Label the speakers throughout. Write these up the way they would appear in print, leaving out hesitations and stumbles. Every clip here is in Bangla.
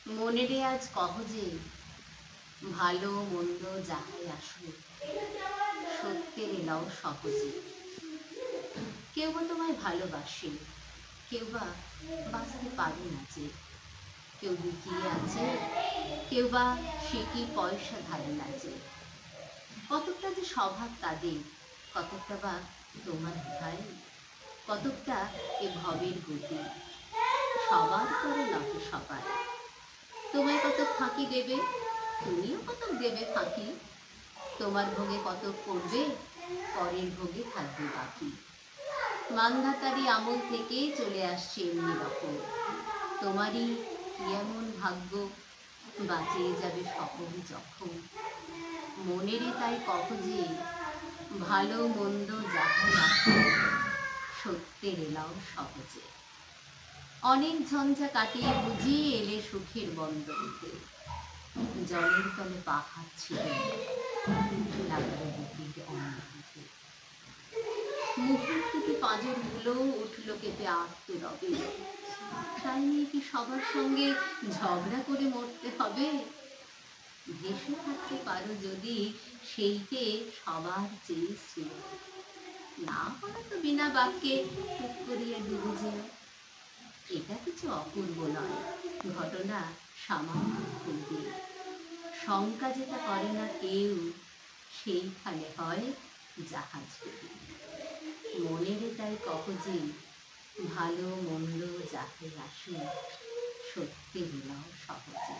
Speaker 1: মনেরে আজ কহ যে ভালো মন্দ যাহাই আসুক সত্যের এলাও সহজে। কেউ বা তোমায় ভালোবাসে, কেউ বা বাঁচতে পারে না যে। কেউ লুকিয়ে আছে, কেউ বা সে কি পয়সা ধারে না যে। কতকটা যে স্বভাব তাদের, কতকটা বা তোমার ভাই, কতকটা এ ভবের গতি। সবার করে নহে সবার। তোমায় কতক ফাঁকি দেবে, তুমিও কতক দেবে ফাঁকি। তোমার ভোগে কতক করবে, পরের ভোগে থাকবে বাকি। মান্ধাতারি আমল থেকে চলে আসছে এমনি রকম। তোমারই কি এমন ভাগ্য, বাঁচিয়ে যাবে সকল জখম। মনেরে তাই কহ যে ভালো মন্দ যাহাই আসুক সত্যের এলাও সহজে। অনেক ঝঞ্ঝা কাটিয়ে বুঝি এলে সুখের বন্দরেতে। জলের তলে পাহাড় ছিল লাগলো বুকের অন্ধতে। মুহূর্তে পাঁজর গুলো উঠল কেঁপে আত্মরবে। তাই নিয়ে কি সবার সঙ্গে ঝগড়া করে মরতে হবে? ভেসে থাকতে পারো যদি সেইটে সবার চেয়ে শ্রেয়। না হলে তো বিনা বাক্যে টুক করিয়া ডুবে যেও। এটা কিছু অপূর্ব নয়, ঘটনা সামান্য ঘটবে। শঙ্কা যেটা করে না কেউ, সেইখানে হয় জাহাজ ডুবে। মনেরে তাই কহ যে ভালো মন্দ যাহাই আসুক সত্যের এলাও সহজে।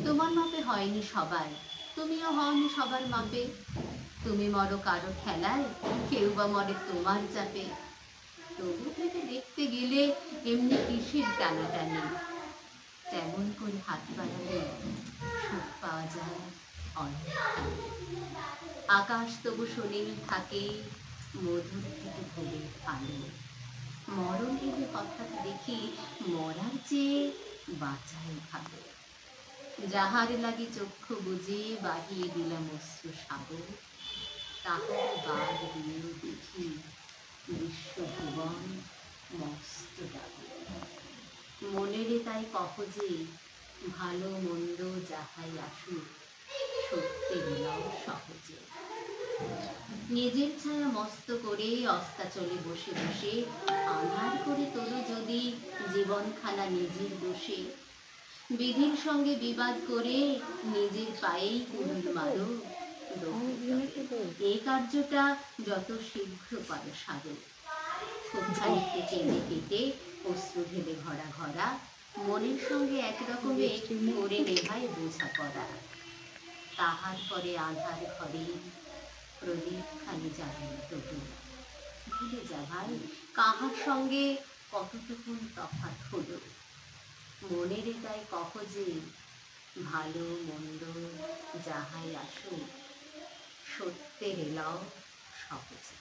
Speaker 1: তোমার মাপে হয়নি সবাই, তুমিও হওনি সবার মাপে। তুমি মরো কারো ঠেলায়, কেউ বা মরে তোমার চাপে। তবু ভেবে দেখতে গেলে এমনি কিসের টানাটানি। তেমন করে হাত বাড়ালে সুখ পাওয়া যায় অনেকখানি। আকাশ তবু সুনীল থাকে, মধুর থেকে ভোরের আলো। মরণ এলে হঠাৎ দেখি মরার চেয়ে বাঁচাই ভালো। যাহার লাগি চক্ষু বুজে বাহিয়ে দিলাম অশ্রু সাগর। তাহার বাদ দিয়েও দেখি বিশ্বভুবন মস্ত ডাগর। মনেরে তাই কহ যে ভালো মন্দ যাহাই আসুক সত্যের এলাও সহজে। নিজের ছায়া মস্ত করে অস্তাচলে বসে বসে আঁধার করে তোলো যদি জীবনখানা নিজের দোষে। বিধির সঙ্গে বিবাদ করে নিজের পায়েই কুড়ুল মারো। এই কার্যটা যত শীঘ্র পারো সারো। খুব খানিকটা চেনে কেটে অশ্রু ঢেলে ঘরা ঘরা মনের সঙ্গে একরকমে করে নেভায় বোঝাপড়া। তাহার পরে আধার ঘরে প্রদীপ খানি জ্বালানো তবু। ভুলে যা ভাই কাহার সঙ্গে কতটুকুন তফাৎ হলো। মনেরে তাই কহ যে ভালো মন্দ যাহাই আসুক সত্যের এলাও সহজে।